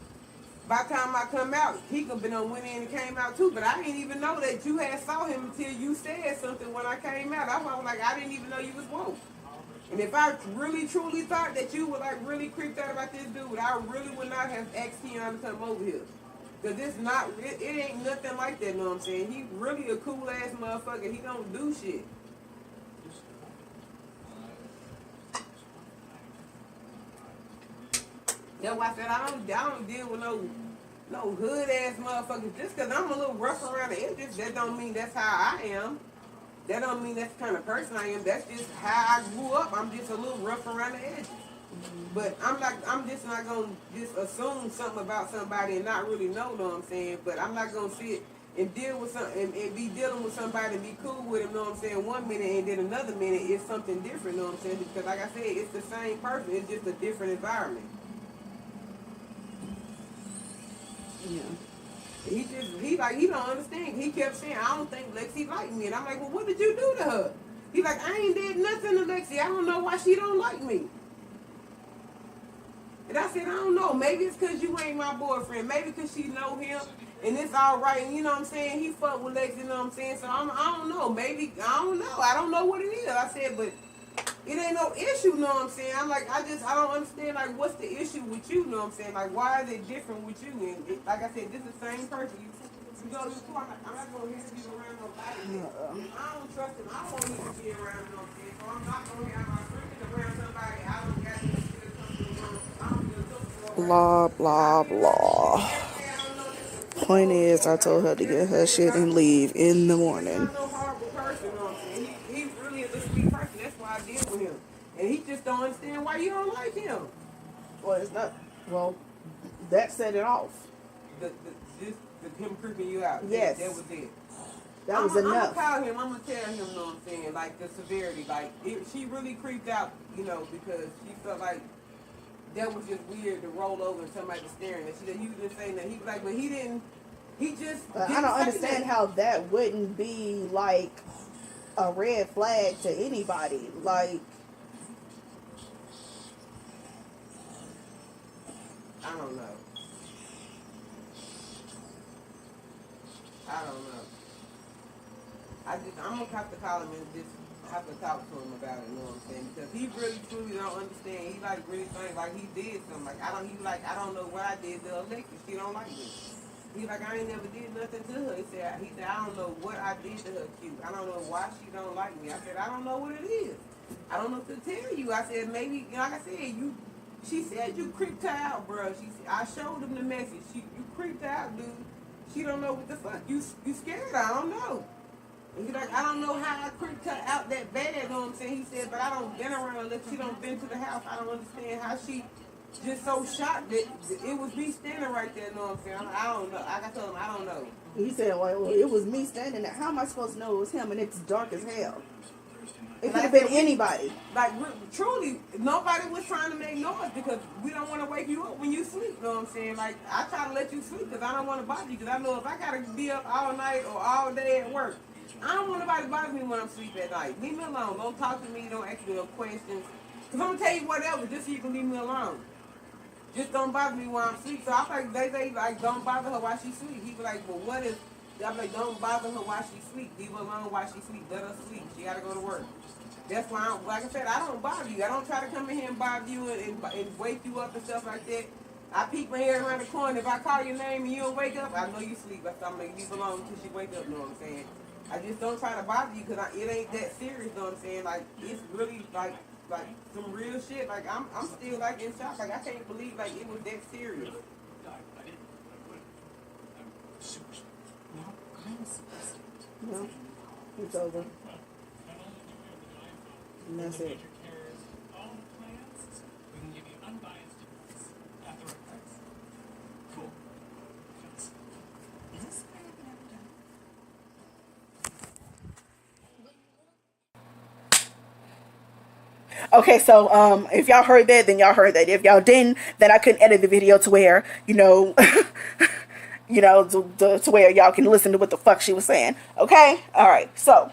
By the time I come out, he could have been on went in and came out too. But I didn't even know that you had saw him until you said something when I came out. I was like, I didn't even know you was woke. And if I really truly thought that you were like really creeped out about this dude, I really would not have asked Keon to come over here. Because it's not, it ain't nothing like that, you know what I'm saying? He really a cool ass motherfucker. He don't do shit. That's why I said I don't deal with no hood ass motherfuckers. Just because I'm a little rough around the edges, that don't mean that's how I am. That don't mean that's the kind of person I am. That's just how I grew up. I'm just a little rough around the edges. But I'm just not gonna just assume something about somebody and not really know what I'm saying. But I'm not gonna sit and deal with and be dealing with somebody and be cool with them, know what I'm saying, 1 minute and then another minute it's something different, know what I'm saying? Because like I said, it's the same person, it's just a different environment. Yeah. He don't understand. He kept saying, I don't think Lexi liked me. And I'm like, well, what did you do to her? He like, I ain't did nothing to Lexi. I don't know why she don't like me. And I said, I don't know. Maybe it's because you ain't my boyfriend. Maybe because she know him and it's all right. And you know what I'm saying? He fuck with Lexi, you know what I'm saying? So I don't know. Maybe, I don't know. I don't know what it is. I said, but it ain't no issue, you know what I'm saying? I'm like, I don't understand, like, what's the issue with you, you know what I'm saying? Like, why is it different with you? And like I said, this is the same person. You go to the store, I'm not going to have you around nobody. I don't trust him. I won't even be around, you know what I'm saying? So I'm not going to have my friends around somebody I don't got to feel comfortable. I don't feel comfortable. Blah, blah, blah. Point is, I told her to get her shit and leave in the morning. He's not no horrible person, you know what I'm saying? He really is a sweet person. That's why I deal with him. And he just don't understand why you don't like him. Well, it's not. Well, that set it off. Him creeping you out. Yes. That was it. That was enough. I'm gonna call him. I'm gonna tell him, you know what I'm saying, like the severity. Like she really creeped out, you know, because she felt like that was just weird to roll over and somebody was staring. And she said, you didn't say that. He was like, but he didn't. He just. I don't understand how that wouldn't be like a red flag to anybody. Like. I don't know. I'm gonna have to call him and just have to talk to him about it, you know what I'm saying? Because he really truly don't understand. He like really thinks like he did something. Like I don't know what I did to Alexis. She don't like me. He like, I ain't never did nothing to her. He said, I don't know what I did to her, cute. I don't know why she don't like me. I said, I don't know what it is. I don't know what to tell you. I said, maybe, you know, like I said, she said you creeped her out, bro. I showed him the message. You creeped her out, dude. She don't know what the fuck. You scared her. I don't know. And he's like, I don't know how I creeped her out that bad, you know what I'm saying? He said, but I don't been around her. She don't been to the house. I don't understand how she just so shocked that it was me standing right there, you know what I'm saying? I don't know. Like I told him, I don't know. He said, well, it was me standing there. How am I supposed to know it was him and it's dark as hell? It could have been anybody. Like, truly, nobody was trying to make noise because we don't want to wake you up when you sleep. You know what I'm saying? Like, I try to let you sleep because I don't want to bother you. Because I know if I got to be up all night or all day at work, I don't want nobody to bother me when I'm asleep at night. Leave me alone. Don't talk to me. Don't ask me no questions. Because I'm going to tell you whatever just so you can leave me alone. Just don't bother me while I'm asleep. So I like, they say, like, don't bother her while she sleep. He be like, well, what if, I'm like, don't bother her while she sleep. Leave her alone while she sleep. Let her sleep. She got to go to work. That's why, like I said, I don't bother you. I don't try to come in here and bother you and wake you up and stuff like that. I peek my head around the corner. If I call your name and you don't wake up, I know you sleep. I'm like, leave alone until she wake up, you know what I'm saying? I just don't try to bother you because it ain't that serious, you know what I'm saying? Like, it's really, like some real shit. Like, I'm still, like, in shock. Like, I can't believe, like, it was that serious. No, it's over. And that's it. Okay, so if y'all heard that, then y'all heard that. If y'all didn't, then I couldn't edit the video to where, you know, to where y'all can listen to what the fuck she was saying. Okay? All right. So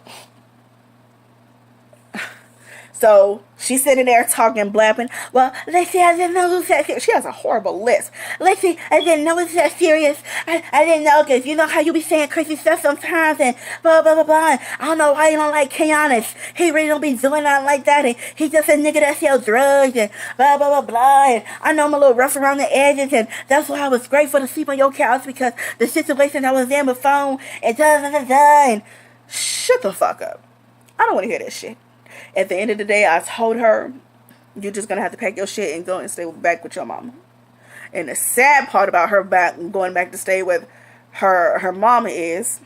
she's sitting there talking, blabbing. Well, Lexi, I didn't know it was that serious. She has a horrible list. Lexi, I didn't know it was that serious. I didn't know because you know how you be saying crazy stuff sometimes and blah, blah, blah, blah. And I don't know why you don't like Keanis. He really don't be doing nothing like that. And he just a nigga that sells drugs and blah, blah, blah, blah. And I know I'm a little rough around the edges. And that's why I was grateful to sleep on your couch because the situation I was in before and da, da, da, da. And shut the fuck up. I don't want to hear that shit. At the end of the day, I told her, you're just going to have to pack your shit and go and stay back with your mama. And the sad part about her going back to stay with her mama is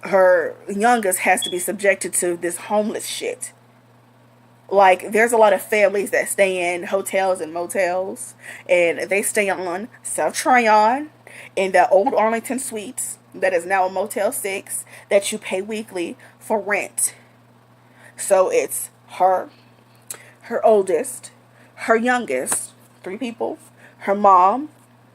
her youngest has to be subjected to this homeless shit. Like, there's a lot of families that stay in hotels and motels, and they stay on South Tryon in the old Arlington Suites that is now a Motel 6 that you pay weekly for rent. So it's her oldest, her youngest, 3 people, her mom,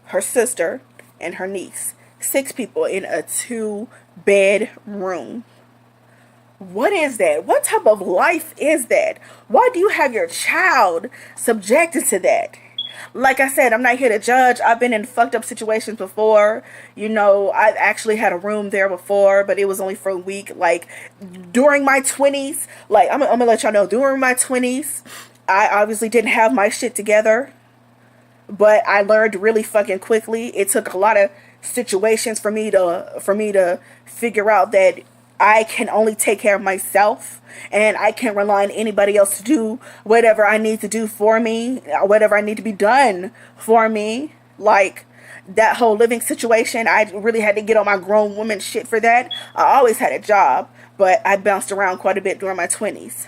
her sister, and her niece. 6 people in a 2-bedroom. What is that? What type of life is that? Why do you have your child subjected to that? Like I said, I'm not here to judge. I've been in fucked up situations before. You know, I actually had a room there before, but it was only for a week. Like, during my 20s, like, I'm gonna let y'all know, during my 20s, I obviously didn't have my shit together. But I learned really fucking quickly. It took a lot of situations for me to figure out that I can only take care of myself and I can't rely on anybody else to do whatever I need to do for me, whatever I need to be done for me. Like, that whole living situation, I really had to get on my grown woman shit for that. I always had a job, but I bounced around quite a bit during my 20s.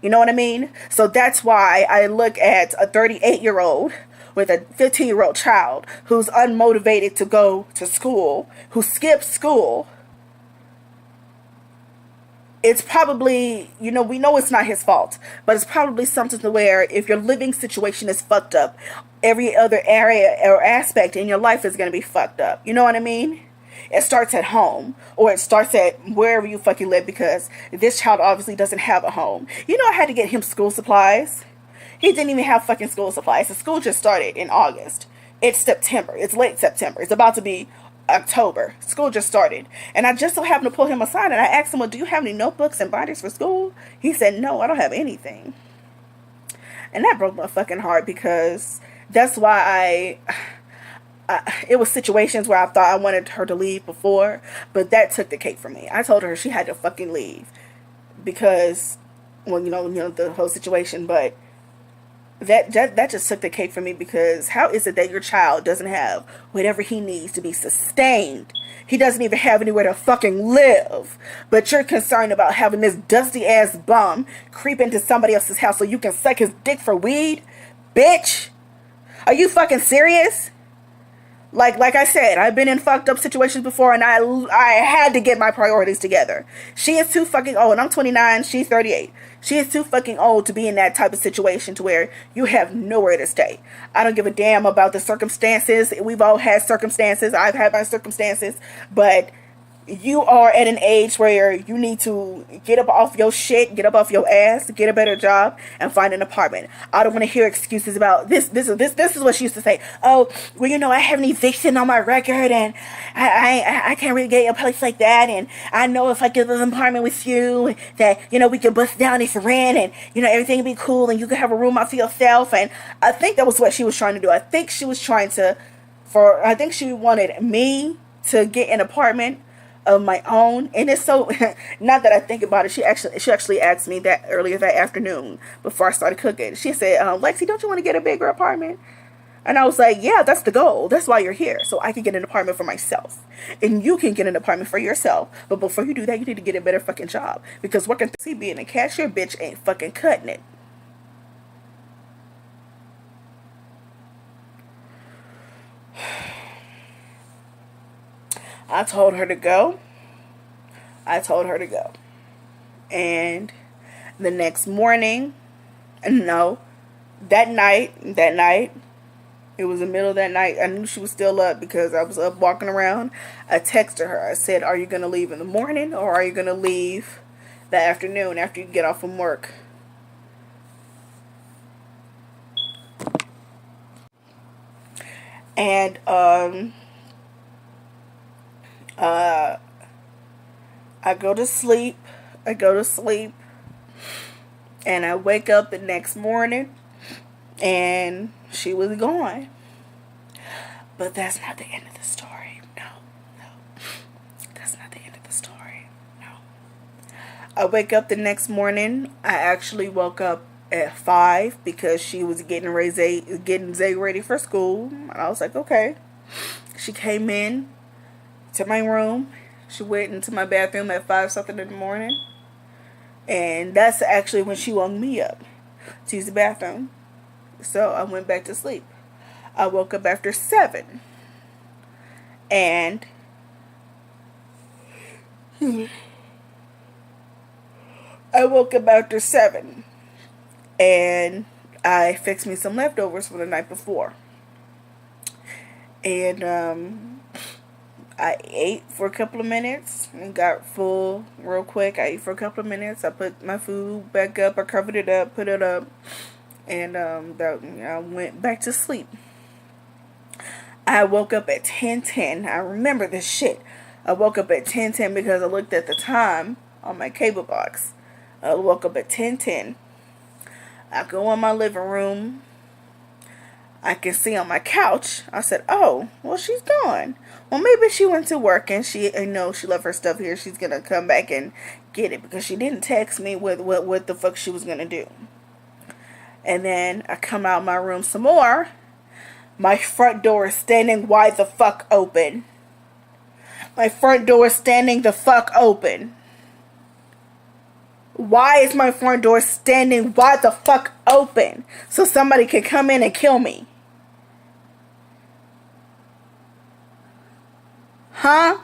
You know what I mean? So that's why I look at a 38-year-old with a 15-year-old child who's unmotivated to go to school, who skips school. It's probably, you know, we know it's not his fault, but it's probably something to where if your living situation is fucked up, every other area or aspect in your life is going to be fucked up. You know what I mean? It starts at home, or it starts at wherever you fucking live, because this child obviously doesn't have a home. You know, I had to get him school supplies. He didn't even have fucking school supplies. The school just started in August. It's September. It's late September. It's about to be October. School just started. And I just so happened to pull him aside and I asked him, well, do you have any notebooks and binders for school? He said, no, I don't have anything. And that broke my fucking heart, because that's why it was situations where I thought I wanted her to leave before, but that took the cake for me. I told her she had to fucking leave because, well, you know the whole situation, but that just took the cake for me, because how is it that your child doesn't have whatever he needs to be sustained? He doesn't even have anywhere to fucking live, but you're concerned about having this dusty ass bum creep into somebody else's house so you can suck his dick for weed? Bitch, are you fucking serious? Like I said, I've been in fucked up situations before, and I had to get my priorities together. She is too fucking old. I'm 29. She's 38. She is too fucking old to be in that type of situation to where you have nowhere to stay. I don't give a damn about the circumstances. We've all had circumstances. I've had my circumstances, but you are at an age where you need to get up off your shit, get up off your ass, get a better job, and find an apartment. I don't want to hear excuses about this. This is what she used to say. Oh, well, you know, I have an eviction on my record, and I can't really get a place like that. And I know if I get an apartment with you, that, you know, we can bust down this rent, and, you know, everything will be cool, and you can have a room out to yourself. And I think that was what she was trying to do. I think she was trying to, I think she wanted me to get an apartment of my own. And it's so, not that I think about it, she actually asked me that earlier that afternoon before I started cooking. She said, Lexi, don't you want to get a bigger apartment? And I was like, yeah, that's the goal. That's why you're here, so I can get an apartment for myself, and you can get an apartment for yourself. But before you do that, you need to get a better fucking job, because working being a cashier bitch ain't fucking cutting it. I told her to go. And the next morning, no, that night, it was the middle of that night. I knew she was still up because I was up walking around. I texted her. I said, are you going to leave in the morning, or are you going to leave that afternoon after you get off from work? And, I go to sleep, and I wake up the next morning, and she was gone. But that's not the end of the story. No. That's not the end of the story. No. I wake up the next morning. I actually woke up at 5 because she was getting Zay ready for school. And I was like, okay. She came in to my room. She went into my bathroom at 5 something in the morning, and that's actually when she woke me up to use the bathroom. So I went back to sleep. I woke up after 7, and I fixed me some leftovers from the night before, and I ate for a couple of minutes and got full real quick. I ate for a couple of minutes. I put my food back up. I covered it up, put it up, and I went back to sleep. I woke up at 10:10. I remember this shit. I woke up at 10:10 because I looked at the time on my cable box. I woke up at 10:10. I go in my living room. I can see on my couch. I said, oh, well, she's gone. Well, maybe she went to work and she left her stuff here. She's going to come back and get it, because she didn't text me with what the fuck she was going to do. And then I come out my room some more. My front door is standing wide the fuck open. My front door is standing the fuck open. Why is my front door standing wide the fuck open? So somebody can come in and kill me. Huh?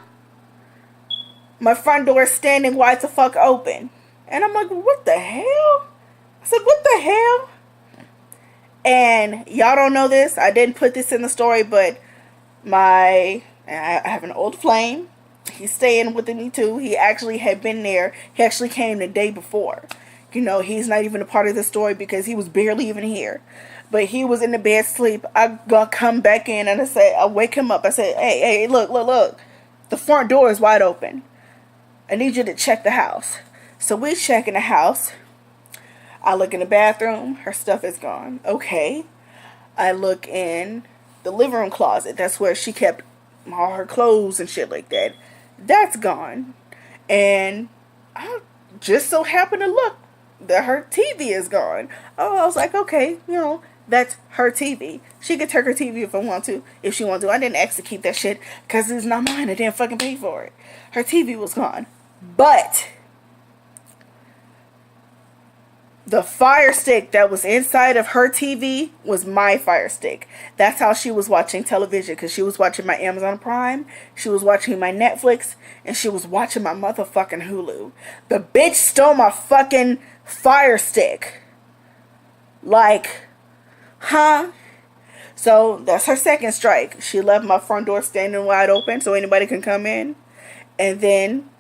My front door is standing wide the fuck open. And I'm like, what the hell? I said, what the hell? And y'all don't know this. I didn't put this in the story, but I have an old flame. He's staying with me too. He actually had been there. He actually came the day before. You know, he's not even a part of the story because he was barely even here. But he was in the bed sleep. I come back in and I wake him up. I said, hey, look. The front door is wide open. I need you to check the house. So we check in the house. I look in the bathroom. Her stuff is gone. Okay. I look in the living room closet. That's where she kept all her clothes and shit like that. That's gone. And I just so happen to look that her TV is gone. Oh, I was like, okay, you know, that's her TV. She could take her TV if she wants to. I didn't ask to keep that shit because it's not mine. I didn't fucking pay for it. Her TV was gone. But The fire stick that was inside of her TV was my fire stick. That's how she was watching television, because she was watching my Amazon Prime, she was watching my Netflix, and she was watching my motherfucking Hulu. The bitch stole my fucking fire stick. Like, huh? So that's her second strike. She left my front door standing wide open so anybody can come in. And then,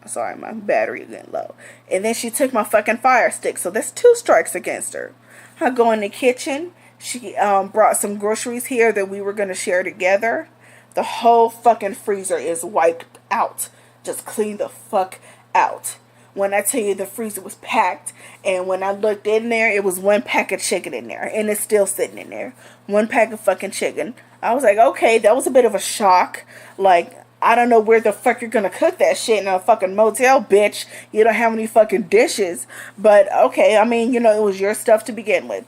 sorry, my battery is getting low. And then she took my fucking fire stick. So that's 2 strikes against her. I go in the kitchen. She brought some groceries here that we were going to share together. The whole fucking freezer is wiped out. Just clean the fuck out. When I tell you the freezer was packed, and when I looked in there, it was 1 pack of chicken in there, and it's still sitting in there. 1 pack of fucking chicken. I was like, okay, that was a bit of a shock. Like, I don't know where the fuck you're gonna cook that shit in a fucking motel, bitch. You don't have any fucking dishes. But, okay, I mean, you know, it was your stuff to begin with.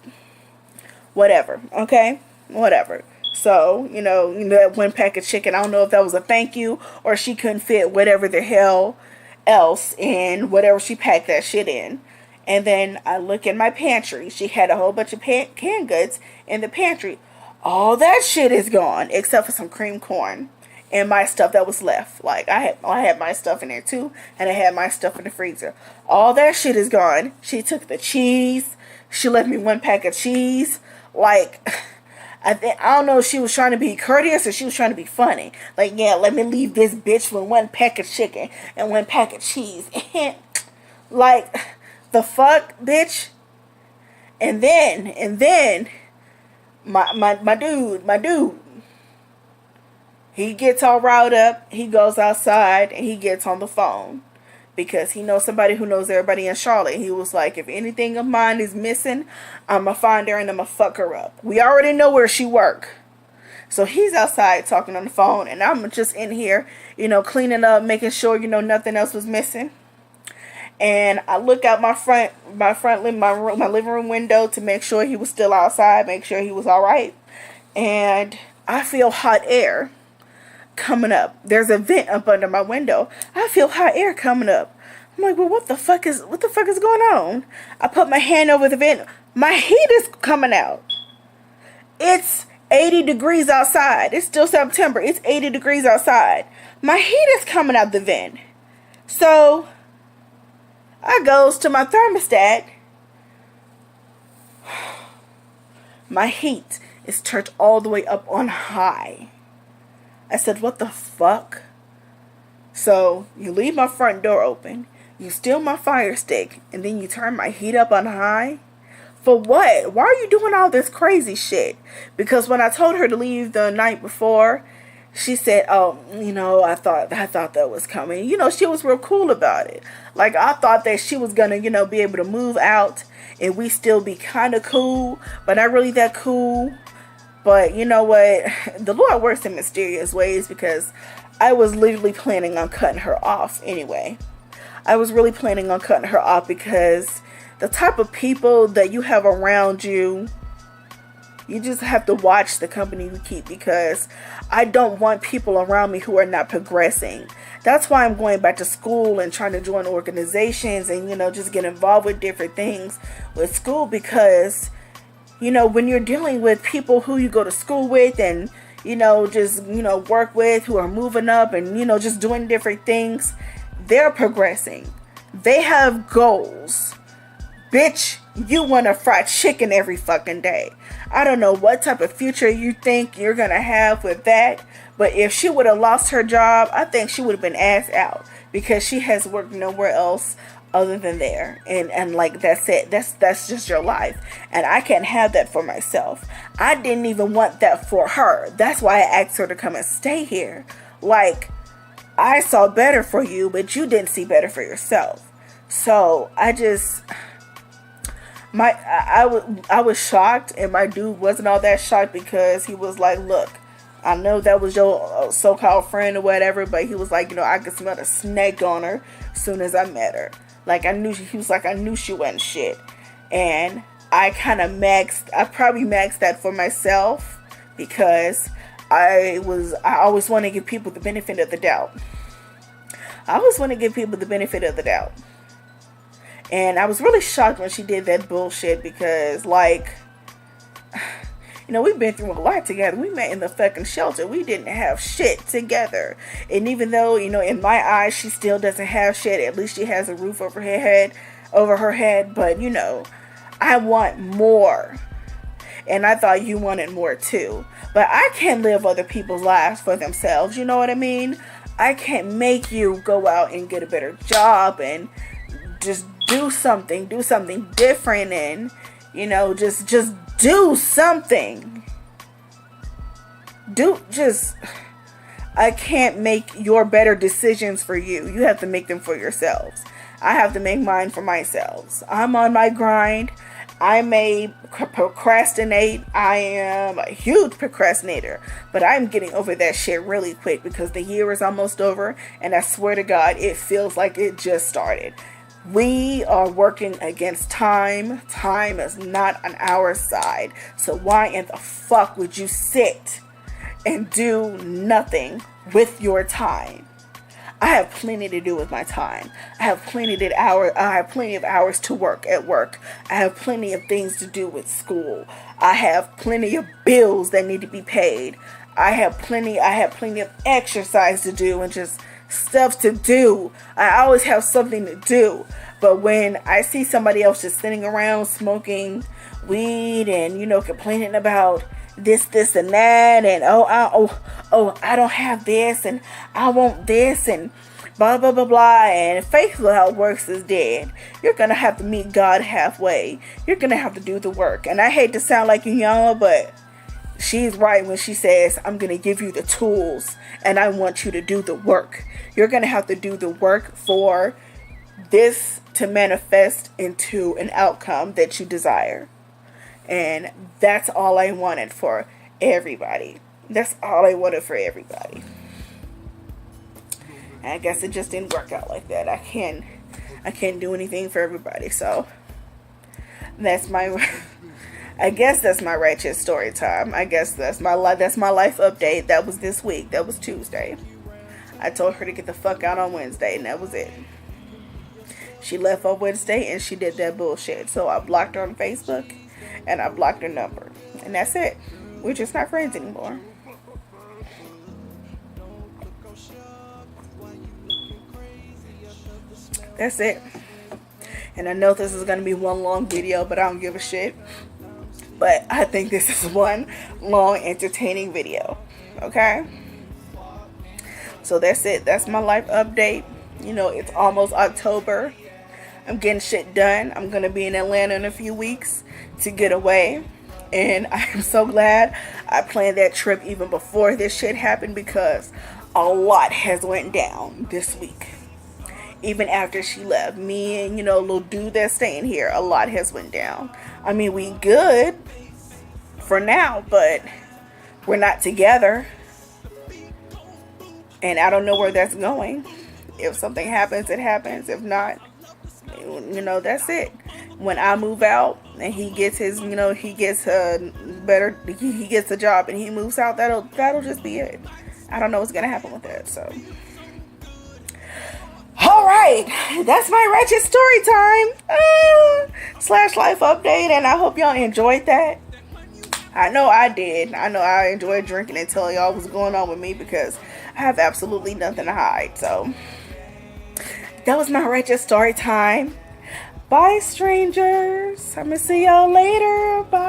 Whatever, okay? Whatever. So, you know, that 1 pack of chicken, I don't know if that was a thank you, or she couldn't fit whatever the hell else in whatever she packed that shit in. And then I look in my pantry. She had a whole bunch of canned goods in the pantry. All that shit is gone except for some cream corn and my stuff that was left. Like, I had my stuff in there too, and I had my stuff in the freezer. All that shit is gone. She took the cheese. She left me 1 pack of cheese. Like, I don't know if she was trying to be courteous or she was trying to be funny. Like, yeah, let me leave this bitch with 1 pack of chicken and 1 pack of cheese. Like, the fuck, bitch? And then, my dude, he gets all riled up. He goes outside and he gets on the phone. Because he knows somebody who knows everybody in Charlotte. He was like, if anything of mine is missing, I'm going to find her and I'm going to fuck her up. We already know where she work. So he's outside talking on the phone. And I'm just in here, you know, cleaning up, making sure, you know, nothing else was missing. And I look out my living room window to make sure he was still outside, make sure he was all right. And I feel hot air coming up. There's a vent up under my window. I feel hot air coming up. I'm like, well, what the fuck is going on? I put my hand over the vent. My heat is coming out. It's 80 degrees outside. It's still September. It's 80 degrees outside. My heat is coming out the vent. So I goes to my thermostat. My heat is turned all the way up on high. I said, what the fuck? So, you leave my front door open, you steal my fire stick, and then you turn my heat up on high? For what? Why are you doing all this crazy shit? Because when I told her to leave the night before, she said, oh, you know, I thought that was coming. You know, she was real cool about it. Like, I thought that she was gonna, you know, be able to move out, and we still be kind of cool, but not really that cool. But you know what? The Lord works in mysterious ways, because I was literally planning on cutting her off anyway. I was really planning on cutting her off because the type of people that you have around you, you just have to watch the company you keep, because I don't want people around me who are not progressing. That's why I'm going back to school and trying to join organizations and, you know, just get involved with different things with school, because you know, when you're dealing with people who you go to school with and, you know, just, you know, work with, who are moving up and, you know, just doing different things, they're progressing. They have goals. Bitch, you want a fried chicken every fucking day. I don't know what type of future you think you're going to have with that, but if she would have lost her job, I think she would have been ass out, because she has worked nowhere else other than there, and like, that's it. That's just your life, and I can't have that for myself. I didn't even want that for her. That's why I asked her to come and stay here. Like, I saw better for you, but you didn't see better for yourself. So I just, I was shocked, and my dude wasn't all that shocked, because he was like, look, I know that was your so-called friend or whatever, but he was like, you know, I could smell the snake on her as soon as I met her. Like, he was like, I knew she wasn't shit. And I probably maxed that for myself, because I always want to give people the benefit of the doubt. And I was really shocked when she did that bullshit because, like, you know, we've been through a lot together. We met in the fucking shelter. We didn't have shit together. And even though, you know, in my eyes, she still doesn't have shit. At least she has a roof over her head. But, you know, I want more. And I thought you wanted more too. But I can't live other people's lives for themselves. You know what I mean? I can't make you go out and get a better job and just do something different, and, you know, just do something. I can't make your better decisions for you. You have to make them for yourselves. I have to make mine for myself. I'm on my grind. I may procrastinate. I am a huge procrastinator, but I'm getting over that shit really quick because the year is almost over, and I swear to God, it feels like it just started. We are working against time. Time is not on our side. So why in the fuck would you sit and do nothing with your time? I have plenty to do with my time. I have plenty of hours to work at work. I have plenty of things to do with school. I have plenty of bills that need to be paid. I have plenty of exercise to do and just stuff to do. I always have something to do. But when I see somebody else just sitting around smoking weed and, you know, complaining about this and that, and I don't have this, and I want this, and blah blah blah blah, and faith without works is dead. You're gonna have to meet God halfway. You're gonna have to do the work. And I hate to sound like Yana, but she's right when she says, I'm gonna give you the tools and I want you to do the work. You're gonna have to do the work for this to manifest into an outcome that you desire. And that's all I wanted for everybody. That's all I wanted for everybody. And I guess it just didn't work out like that. I can't do anything for everybody. So that's I guess that's my righteous story time. I guess that's my life update. That was this week. That was Tuesday. I told her to get the fuck out on Wednesday, and that was it. She left on Wednesday and she did that bullshit. So I blocked her on Facebook. And I blocked her number. And that's it. We're just not friends anymore. That's it. And I know this is going to be one long video, but I don't give a shit. But I think this is one long entertaining video. Okay? So that's it. That's my life update. You know, it's almost October. I'm getting shit done. I'm going to be in Atlanta in a few weeks to get away. And I am so glad I planned that trip even before this shit happened, because a lot has went down this week. Even after she left, me and, you know, little dude that's staying here, a lot has went down. I mean, we good for now, but we're not together. And I don't know where that's going. If something happens, it happens. If not, you know, that's it. When I move out and he gets his, you know, he gets a job and he moves out, that'll just be it. I don't know what's gonna happen with that. So, all right, that's my ratchet story time / life update, and I hope y'all enjoyed that. I know I did. I know I enjoyed drinking and telling y'all what's going on with me, because I have absolutely nothing to hide. So that was my ratchet story time. Bye, strangers. I'm gonna see y'all later. Bye.